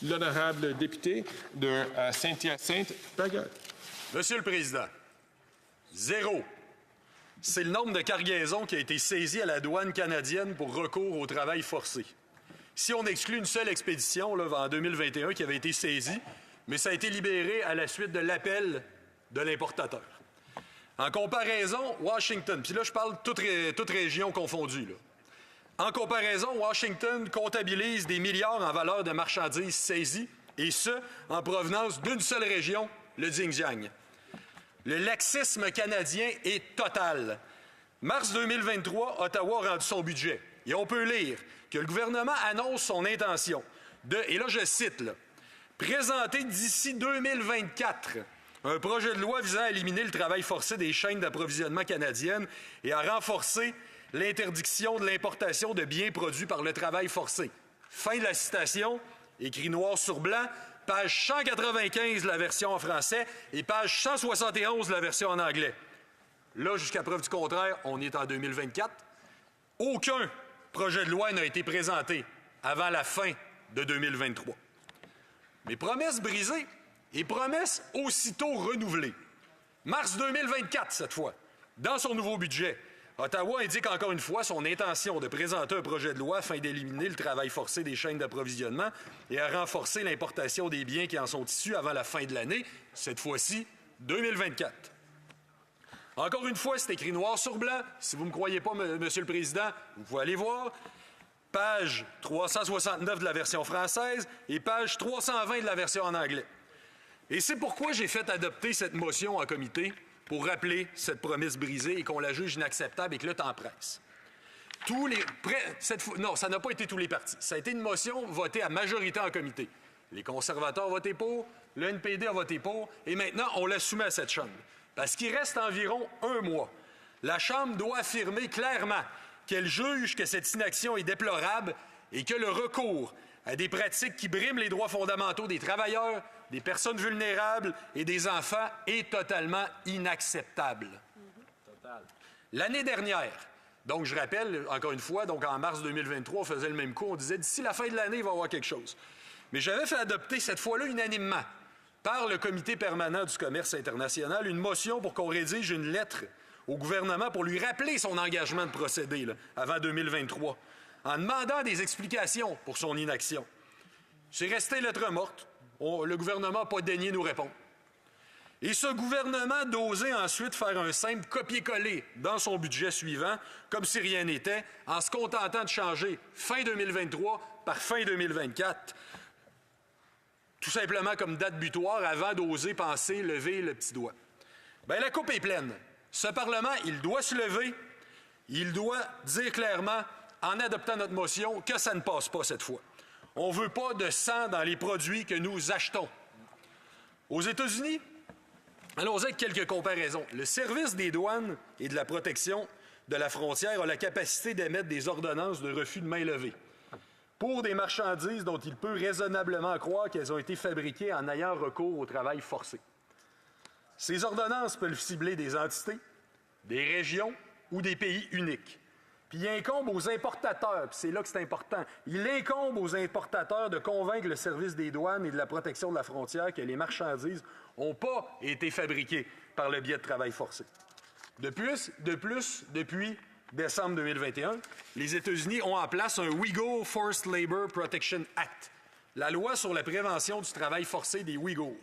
l'honorable député de Saint-Hyacinthe-Bagotte. Monsieur le Président, 0. C'est le nombre de cargaisons qui a été saisi à la douane canadienne pour recours au travail forcé. Si on exclut une seule expédition là, en 2021 qui avait été saisie, mais ça a été libéré à la suite de l'appel de l'importateur. En comparaison, Washington, puis là je parle toute région confondue, là. En comparaison, Washington comptabilise des milliards en valeur de marchandises saisies, et ce, en provenance d'une seule région, le Xinjiang. Le laxisme canadien est total. Mars 2023, Ottawa a rendu son budget. Et on peut lire que le gouvernement annonce son intention de, et là je cite, là, présenter d'ici 2024 un projet de loi visant à éliminer le travail forcé des chaînes d'approvisionnement canadiennes et à renforcer l'interdiction de l'importation de biens produits par le travail forcé. Fin de la citation, écrit noir sur blanc, page 195 de la version en français et page 171 de la version en anglais. Là, jusqu'à preuve du contraire, on est en 2024. Aucun projet de loi n'a été présenté avant la fin de 2023. Mais promesses brisées et promesses aussitôt renouvelées. Mars 2024, cette fois, dans son nouveau budget, Ottawa indique encore une fois son intention de présenter un projet de loi afin d'éliminer le travail forcé des chaînes d'approvisionnement et à renforcer l'importation des biens qui en sont issus avant la fin de l'année, cette fois-ci 2024. Encore une fois, c'est écrit noir sur blanc. Si vous ne me croyez pas, Monsieur le Président, vous pouvez aller voir. Page 369 de la version française et page 320 de la version en anglais. Et c'est pourquoi j'ai fait adopter cette motion en comité pour rappeler cette promesse brisée et qu'on la juge inacceptable et que le temps presse. Non, ça n'a pas été tous les partis. Ça a été une motion votée à majorité en comité. Les conservateurs ont voté pour, le NPD a voté pour, et maintenant, on la soumet à cette Chambre. Parce qu'il reste environ un mois. La Chambre doit affirmer clairement qu'elle juge que cette inaction est déplorable et que le recours à des pratiques qui briment les droits fondamentaux des travailleurs, des personnes vulnérables et des enfants est totalement inacceptable. L'année dernière, donc je rappelle, encore une fois, donc en mars 2023, on faisait le même coup, on disait d'ici la fin de l'année, il va y avoir quelque chose. Mais j'avais fait adopter cette fois-là unanimement par le Comité permanent du commerce international une motion pour qu'on rédige une lettre au gouvernement pour lui rappeler son engagement de procéder là, avant 2023, en demandant des explications pour son inaction. C'est resté lettre morte. Le gouvernement n'a pas daigné nous répondre. Et ce gouvernement d'oser ensuite faire un simple copier-coller dans son budget suivant, comme si rien n'était, en se contentant de changer fin 2023 par fin 2024, tout simplement comme date butoir avant d'oser penser lever le petit doigt. Bien, la coupe est pleine. Ce Parlement, il doit se lever, il doit dire clairement, en adoptant notre motion, que ça ne passe pas cette fois. On ne veut pas de sang dans les produits que nous achetons. Aux États-Unis, allons-y avec quelques comparaisons. Le service des douanes et de la protection de la frontière a la capacité d'émettre des ordonnances de refus de main levée pour des marchandises dont il peut raisonnablement croire qu'elles ont été fabriquées en ayant recours au travail forcé. Ces ordonnances peuvent cibler des entités, des régions ou des pays uniques. Puis il incombe aux importateurs, puis c'est là que c'est important, il incombe aux importateurs de convaincre le service des douanes et de la protection de la frontière que les marchandises n'ont pas été fabriquées par le biais de travail forcé. De plus, depuis décembre 2021, les États-Unis ont en place un Uyghur Forced Labor Protection Act, la loi sur la prévention du travail forcé des Ouïghours,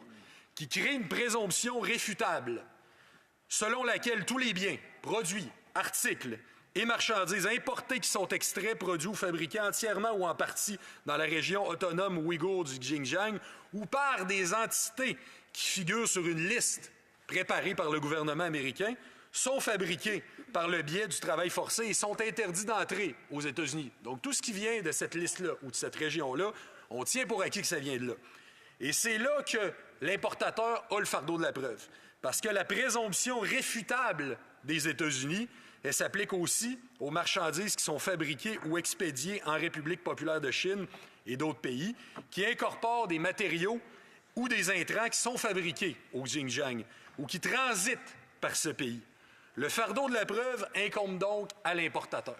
qui crée une présomption réfutable selon laquelle tous les biens, produits, articles et marchandises importées qui sont extraits, produits ou fabriqués entièrement ou en partie dans la région autonome ouïghour du Xinjiang ou par des entités qui figurent sur une liste préparée par le gouvernement américain sont fabriqués par le biais du travail forcé et sont interdits d'entrer aux États-Unis. Donc tout ce qui vient de cette liste-là ou de cette région-là, on tient pour acquis que ça vient de là. Et c'est là que l'importateur a le fardeau de la preuve. Parce que la présomption réfutable des États-Unis, elle s'applique aussi aux marchandises qui sont fabriquées ou expédiées en République populaire de Chine et d'autres pays, qui incorporent des matériaux ou des intrants qui sont fabriqués au Xinjiang ou qui transitent par ce pays. Le fardeau de la preuve incombe donc à l'importateur.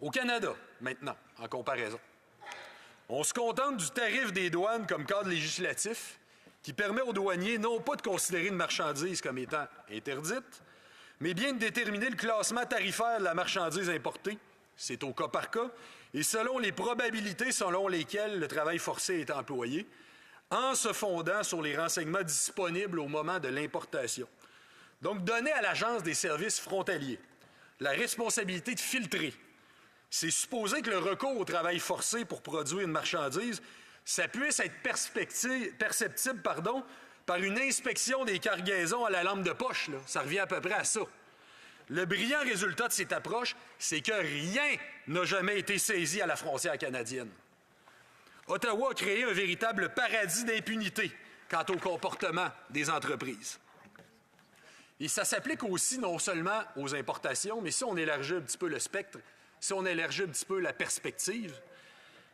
Au Canada, maintenant, en comparaison, On se contente du tarif des douanes comme cadre législatif qui permet aux douaniers non pas de considérer une marchandise comme étant interdite, mais bien de déterminer le classement tarifaire de la marchandise importée. C'est au cas par cas, et selon les probabilités selon lesquelles le travail forcé est employé, en se fondant sur les renseignements disponibles au moment de l'importation. Donc, donner à l'Agence des services frontaliers la responsabilité de filtrer. C'est supposer que le recours au travail forcé pour produire une marchandise, ça puisse être perceptible par une inspection des cargaisons à la lampe de poche. Là. Ça revient à peu près à ça. Le brillant résultat de cette approche, c'est que rien n'a jamais été saisi à la frontière canadienne. Ottawa a créé un véritable paradis d'impunité quant au comportement des entreprises. Et ça s'applique aussi non seulement aux importations, mais si on élargit un petit peu le spectre, si on élargit un petit peu la perspective,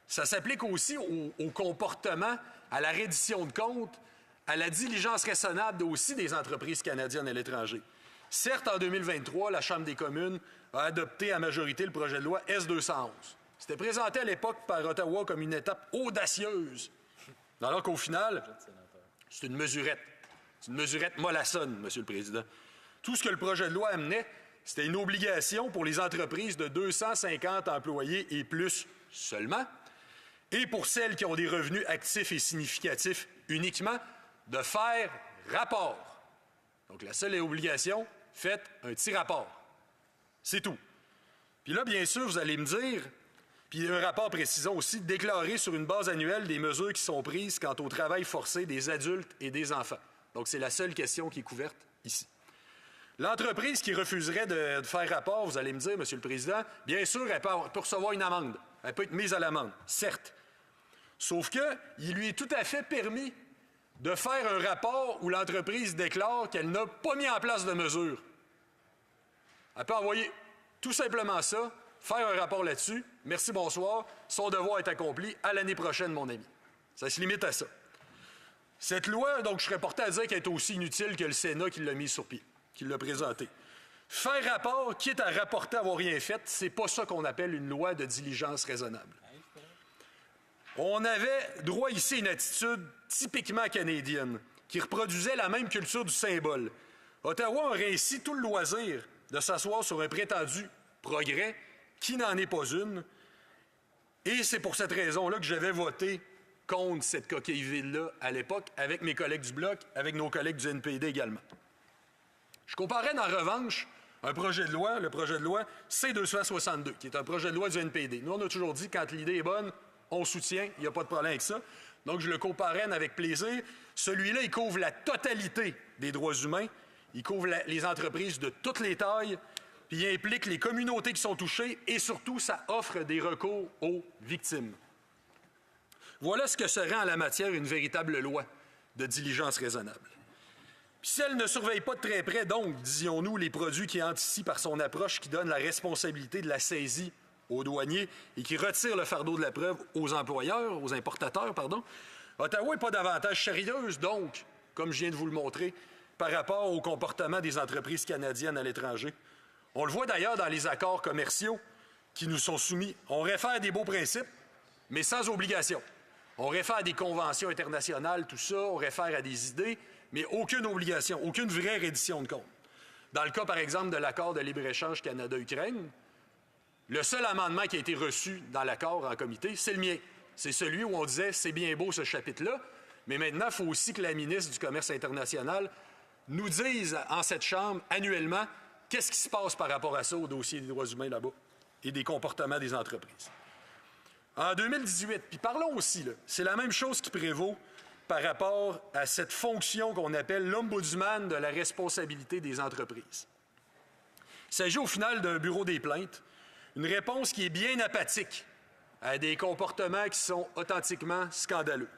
ça s'applique aussi au comportement, à la reddition de comptes, à la diligence raisonnable aussi des entreprises canadiennes à l'étranger. Certes, en 2023, la Chambre des communes a adopté à majorité le projet de loi S-211. C'était présenté à l'époque par Ottawa comme une étape audacieuse, alors qu'au final, c'est une mesurette. C'est une mesurette mollassonne, Monsieur le Président. Tout ce que le projet de loi amenait, c'était une obligation pour les entreprises de 250 employés et plus seulement, et pour celles qui ont des revenus actifs et significatifs uniquement, de faire rapport. Donc, la seule obligation, faites un petit rapport. C'est tout. Puis là, bien sûr, vous allez me dire, puis un rapport précisant aussi, déclarer sur une base annuelle des mesures qui sont prises quant au travail forcé des adultes et des enfants. Donc, c'est la seule question qui est couverte ici. L'entreprise qui refuserait de faire rapport, vous allez me dire, Monsieur le Président, bien sûr, elle peut recevoir une amende. Elle peut être mise à l'amende, certes. Sauf qu'il lui est tout à fait permis de faire un rapport où l'entreprise déclare qu'elle n'a pas mis en place de mesures. Elle peut envoyer tout simplement ça, faire un rapport là-dessus. Merci, bonsoir. Son devoir est accompli. À l'année prochaine, mon ami. Ça se limite à ça. Cette loi, donc, je serais porté à dire qu'elle est aussi inutile que le Sénat qui l'a mise sur pied, qui l'a présentée. Faire rapport, quitte à rapporter avoir rien fait, c'est pas ça qu'on appelle une loi de diligence raisonnable. On avait droit ici à une attitude typiquement canadienne, qui reproduisait la même culture du symbole. Ottawa aurait ainsi tout le loisir de s'asseoir sur un prétendu progrès qui n'en est pas une. Et c'est pour cette raison-là que j'avais voté contre cette coquille vide-là à l'époque, avec mes collègues du Bloc, avec nos collègues du NPD également. Je comparais en revanche un projet de loi, le projet de loi C-262, qui est un projet de loi du NPD. Nous, on a toujours dit, quand l'idée est bonne, on soutient, il n'y a pas de problème avec ça. Donc, je le comparraine avec plaisir. Celui-là, il couvre la totalité des droits humains. Il couvre les entreprises de toutes les tailles, puis il implique les communautés qui sont touchées et surtout, ça offre des recours aux victimes. Voilà ce que serait en la matière une véritable loi de diligence raisonnable. Puis si elle ne surveille pas de très près, donc, disions-nous, les produits qui entrent ici par son approche qui donne la responsabilité de la saisie aux douaniers et qui retire le fardeau de la preuve aux employeurs, aux importateurs, pardon, Ottawa n'est pas davantage sérieuse, donc, comme je viens de vous le montrer, par rapport au comportement des entreprises canadiennes à l'étranger. On le voit d'ailleurs dans les accords commerciaux qui nous sont soumis. On réfère à des beaux principes, mais sans obligation. On réfère à des conventions internationales, tout ça, on réfère à des idées, mais aucune obligation, aucune vraie reddition de compte. Dans le cas, par exemple, de l'accord de libre-échange Canada-Ukraine, le seul amendement qui a été reçu dans l'accord en comité, c'est le mien. C'est celui où on disait, c'est bien beau ce chapitre-là, mais maintenant, il faut aussi que la ministre du Commerce international nous dise en cette Chambre, annuellement, qu'est-ce qui se passe par rapport à ça au dossier des droits humains là-bas et des comportements des entreprises. En 2018, puis parlons aussi, c'est la même chose qui prévaut par rapport à cette fonction qu'on appelle l'ombudsman de la responsabilité des entreprises. Il s'agit au final d'un bureau des plaintes, une réponse qui est bien apathique à des comportements qui sont authentiquement scandaleux.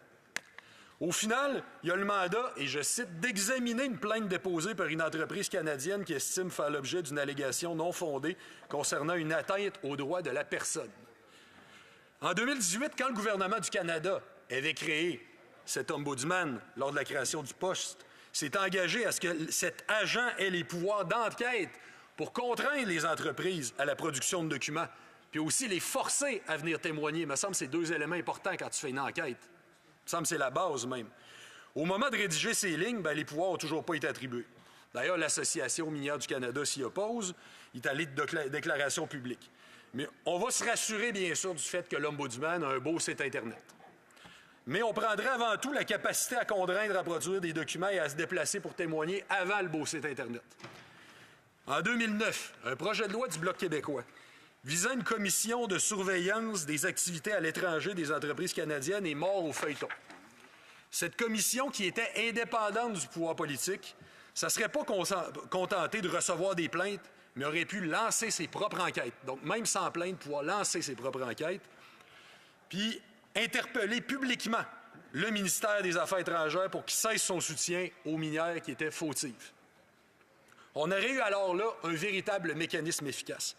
Au final, il y a le mandat, et je cite, d'examiner une plainte déposée par une entreprise canadienne qui estime faire l'objet d'une allégation non fondée concernant une atteinte aux droits de la personne. En 2018, quand le gouvernement du Canada avait créé cet ombudsman lors de la création du poste, s'est engagé à ce que cet agent ait les pouvoirs d'enquête pour contraindre les entreprises à la production de documents. puis aussi les forcer à venir témoigner. Il me semble que c'est deux éléments importants quand tu fais une enquête. Il me semble que c'est la base même. Au moment de rédiger ces lignes, les pouvoirs n'ont toujours pas été attribués. D'ailleurs, l'Association minière du Canada s'y oppose. Il est allé de déclaration publique. Mais on va se rassurer, bien sûr, du fait que l'Ombudsman a un beau site Internet. Mais on prendrait avant tout la capacité à contraindre à produire des documents et à se déplacer pour témoigner avant le beau site Internet. En 2009, un projet de loi du Bloc québécois visant une commission de surveillance des activités à l'étranger des entreprises canadiennes est mort au feuilleton. Cette commission, qui était indépendante du pouvoir politique, ça ne serait pas contentée de recevoir des plaintes, mais aurait pu lancer ses propres enquêtes. Donc, même sans plainte, pouvoir lancer ses propres enquêtes, puis interpeller publiquement le ministère des Affaires étrangères pour qu'il cesse son soutien aux minières qui étaient fautives. On aurait eu alors là un véritable mécanisme efficace.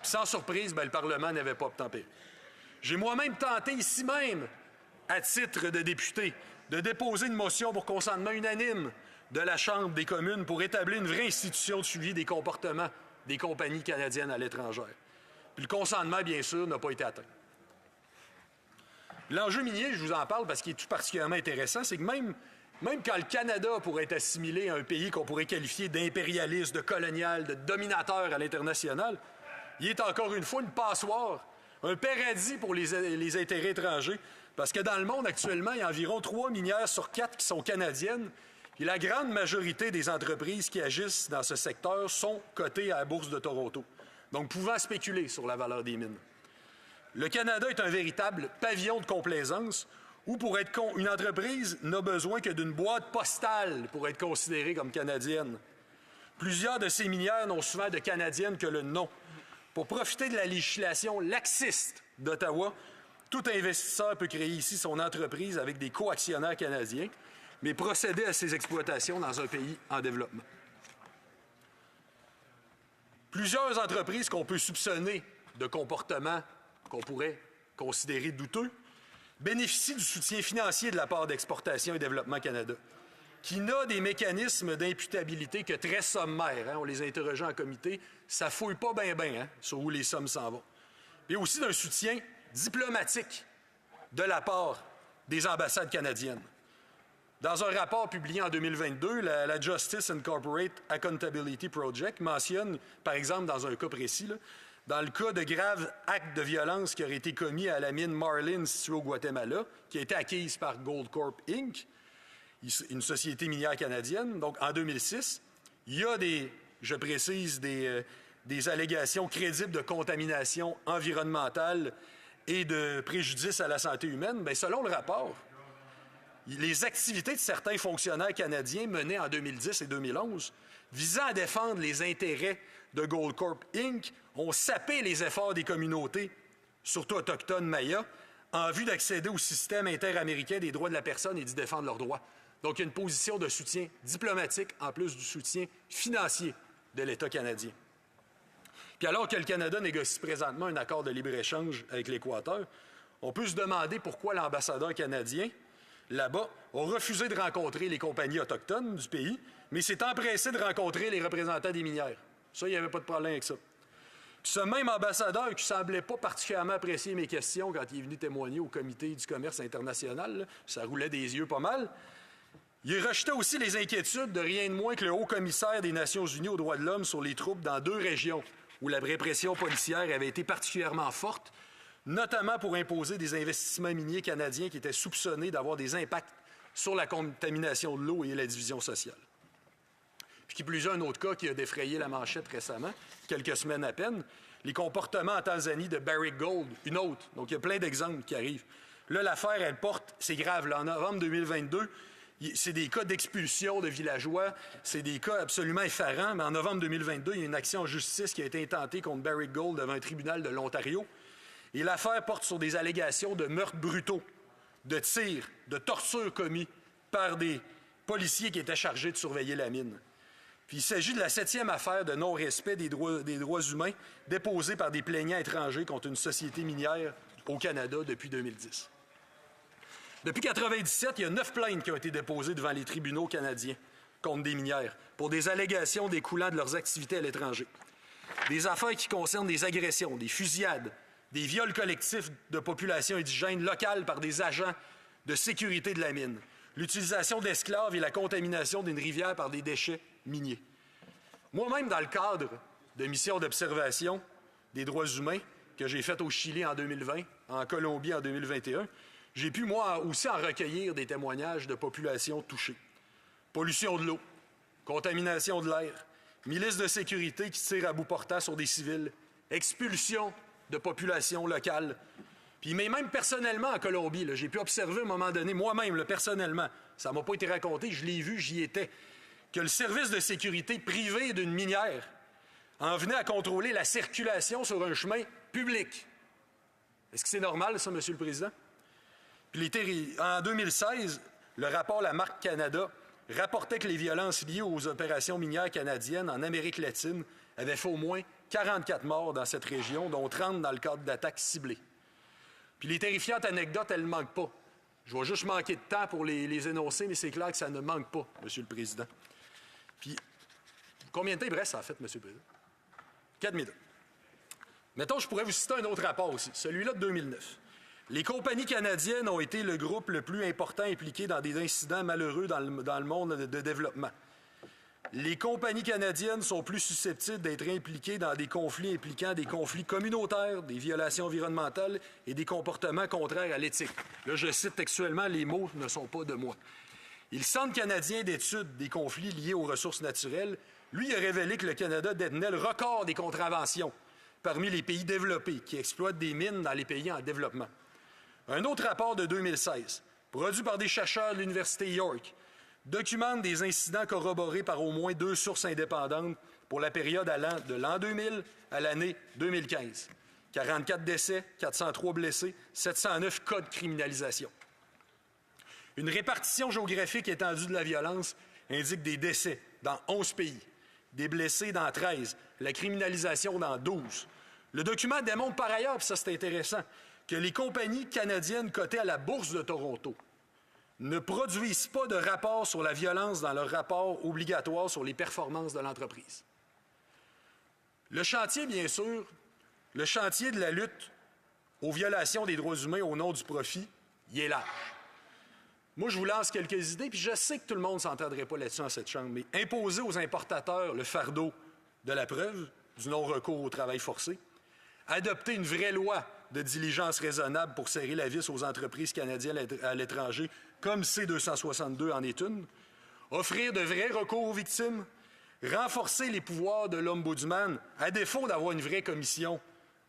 Puis sans surprise, le Parlement n'avait pas obtempéré. J'ai moi-même tenté ici même, à titre de député, de déposer une motion pour consentement unanime de la Chambre des communes pour établir une vraie institution de suivi des comportements des compagnies canadiennes à l'étranger. Puis le consentement, bien sûr, n'a pas été atteint. L'enjeu minier, je vous en parle parce qu'il est tout particulièrement intéressant, c'est que même quand le Canada pourrait être assimilé à un pays qu'on pourrait qualifier d'impérialiste, de colonial, de dominateur à l'international, il est encore une fois une passoire, un paradis pour les intérêts étrangers, parce que dans le monde actuellement, il y a environ 3 minières sur 4 qui sont canadiennes, et la grande majorité des entreprises qui agissent dans ce secteur sont cotées à la Bourse de Toronto, donc pouvant spéculer sur la valeur des mines. Le Canada est un véritable pavillon de complaisance où, pour être une entreprise n'a besoin que d'une boîte postale pour être considérée comme canadienne. Plusieurs de ces minières n'ont souvent de canadienne que le nom. Pour profiter de la législation laxiste d'Ottawa, tout investisseur peut créer ici son entreprise avec des coactionnaires canadiens, mais procéder à ses exploitations dans un pays en développement. Plusieurs entreprises qu'on peut soupçonner de comportements qu'on pourrait considérer douteux bénéficient du soutien financier de la part d'Exportation et Développement Canada, qui n'a des mécanismes d'imputabilité que très sommaires. On les a interrogés en comité, ça fouille pas bien sur où les sommes s'en vont. Et aussi d'un soutien diplomatique de la part des ambassades canadiennes. Dans un rapport publié en 2022, la Justice Incorporated Accountability Project mentionne, par exemple, dans un cas précis, dans le cas de graves actes de violence qui auraient été commis à la mine Marlin située au Guatemala, qui a été acquise par Goldcorp Inc., une société minière canadienne. Donc, en 2006, il y a des allégations crédibles de contamination environnementale et de préjudice à la santé humaine. Bien, selon le rapport, les activités de certains fonctionnaires canadiens menées en 2010 et 2011 visant à défendre les intérêts de Goldcorp Inc. ont sapé les efforts des communautés, surtout autochtones mayas, en vue d'accéder au système interaméricain des droits de la personne et d'y défendre leurs droits. Donc, il y a une position de soutien diplomatique en plus du soutien financier de l'État canadien. Puis alors que le Canada négocie présentement un accord de libre-échange avec l'Équateur, on peut se demander pourquoi l'ambassadeur canadien, là-bas, a refusé de rencontrer les compagnies autochtones du pays, mais s'est empressé de rencontrer les représentants des minières. Ça, il n'y avait pas de problème avec ça. Puis ce même ambassadeur qui ne semblait pas particulièrement apprécier mes questions quand il est venu témoigner au Comité du commerce international, là, ça roulait des yeux pas mal, il rejetait aussi les inquiétudes de rien de moins que le haut-commissaire des Nations unies aux droits de l'homme sur les troubles dans 2 régions où la répression policière avait été particulièrement forte, notamment pour imposer des investissements miniers canadiens qui étaient soupçonnés d'avoir des impacts sur la contamination de l'eau et la division sociale. Puis qui plus est, un autre cas qui a défrayé la manchette récemment, quelques semaines à peine, les comportements en Tanzanie de Barrick Gold, une autre. Donc, il y a plein d'exemples qui arrivent. Là, l'affaire, elle porte, c'est grave. Là, en novembre 2022, c'est des cas d'expulsion de villageois, c'est des cas absolument effarants, mais en novembre 2022, il y a une action en justice qui a été intentée contre Barrick Gold devant un tribunal de l'Ontario. Et l'affaire porte sur des allégations de meurtres brutaux, de tirs, de tortures commis par des policiers qui étaient chargés de surveiller la mine. Puis il s'agit de la 7e affaire de non-respect des droits humains déposée par des plaignants étrangers contre une société minière au Canada depuis 2010. Depuis 1997, il y a 9 plaintes qui ont été déposées devant les tribunaux canadiens contre des minières pour des allégations découlant de leurs activités à l'étranger. Des affaires qui concernent des agressions, des fusillades, des viols collectifs de populations indigènes locales par des agents de sécurité de la mine, l'utilisation d'esclaves et la contamination d'une rivière par des déchets miniers. Moi-même, dans le cadre de missions d'observation des droits humains que j'ai faites au Chili en 2020, en Colombie en 2021, j'ai pu, moi aussi, en recueillir des témoignages de populations touchées. Pollution de l'eau, contamination de l'air, milices de sécurité qui tirent à bout portant sur des civils, expulsion de populations locales. Puis, mais même personnellement en Colombie, j'ai pu observer à un moment donné, moi-même, personnellement, ça ne m'a pas été raconté, je l'ai vu, j'y étais, que le service de sécurité privé d'une minière en venait à contrôler la circulation sur un chemin public. Est-ce que c'est normal, ça, M. le Président? Puis en 2016, le rapport La Marque Canada rapportait que les violences liées aux opérations minières canadiennes en Amérique latine avaient fait au moins 44 morts dans cette région, dont 30 dans le cadre d'attaques ciblées. Puis les terrifiantes anecdotes, elles ne manquent pas. Je vais juste manquer de temps pour les énoncer, mais c'est clair que ça ne manque pas, M. le Président. Puis, combien de temps il reste, en fait, M. le Président? 4 minutes. Mettons, je pourrais vous citer un autre rapport aussi, celui-là de 2009. Les compagnies canadiennes ont été le groupe le plus important impliqué dans des incidents malheureux dans le monde de développement. Les compagnies canadiennes sont plus susceptibles d'être impliquées dans des conflits impliquant des conflits communautaires, des violations environnementales et des comportements contraires à l'éthique. Là, je cite textuellement, les mots ne sont pas de moi. Le Centre canadien d'études des conflits liés aux ressources naturelles, lui, a révélé que le Canada détenait le record des contraventions parmi les pays développés qui exploitent des mines dans les pays en développement. Un autre rapport de 2016, produit par des chercheurs de l'Université York, documente des incidents corroborés par au moins 2 sources indépendantes pour la période allant de l'an 2000 à l'année 2015. 44 décès, 403 blessés, 709 cas de criminalisation. Une répartition géographique étendue de la violence indique des décès dans 11 pays, des blessés dans 13, la criminalisation dans 12. Le document démontre par ailleurs, puis ça c'est intéressant, que les compagnies canadiennes cotées à la Bourse de Toronto ne produisent pas de rapport sur la violence dans leur rapport obligatoire sur les performances de l'entreprise. Le chantier, bien sûr, le chantier de la lutte aux violations des droits humains au nom du profit, il est large. Moi, je vous lance quelques idées, puis je sais que tout le monde ne s'entendrait pas là-dessus dans cette Chambre, mais imposer aux importateurs le fardeau de la preuve, du non-recours au travail forcé, adopter une vraie loi de diligence raisonnable pour serrer la vis aux entreprises canadiennes à l'étranger, comme C-262 en est une, offrir de vrais recours aux victimes, renforcer les pouvoirs de l'Ombudsman, à défaut d'avoir une vraie commission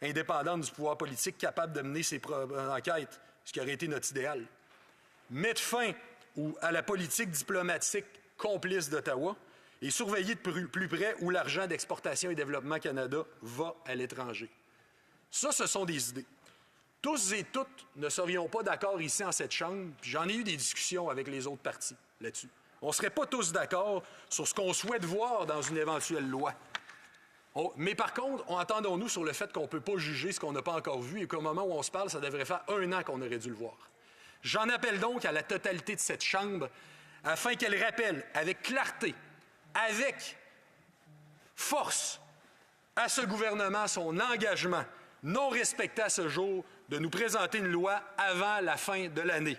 indépendante du pouvoir politique capable de mener ses propres enquêtes, ce qui aurait été notre idéal, mettre fin à la politique diplomatique complice d'Ottawa et surveiller de plus près où l'argent d'Exportation et Développement Canada va à l'étranger. Ça, ce sont des idées. Tous et toutes ne serions pas d'accord ici en cette Chambre, puis j'en ai eu des discussions avec les autres partis là-dessus. On ne serait pas tous d'accord sur ce qu'on souhaite voir dans une éventuelle loi. Mais par contre, entendons-nous sur le fait qu'on ne peut pas juger ce qu'on n'a pas encore vu et qu'au moment où on se parle, ça devrait faire 1 an qu'on aurait dû le voir. J'en appelle donc à la totalité de cette Chambre afin qu'elle rappelle avec clarté, avec force, à ce gouvernement son engagement non respecté à ce jour de nous présenter une loi avant la fin de l'année.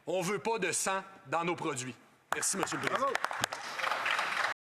On ne veut pas de sang dans nos produits. Merci, M. le Président. Bravo.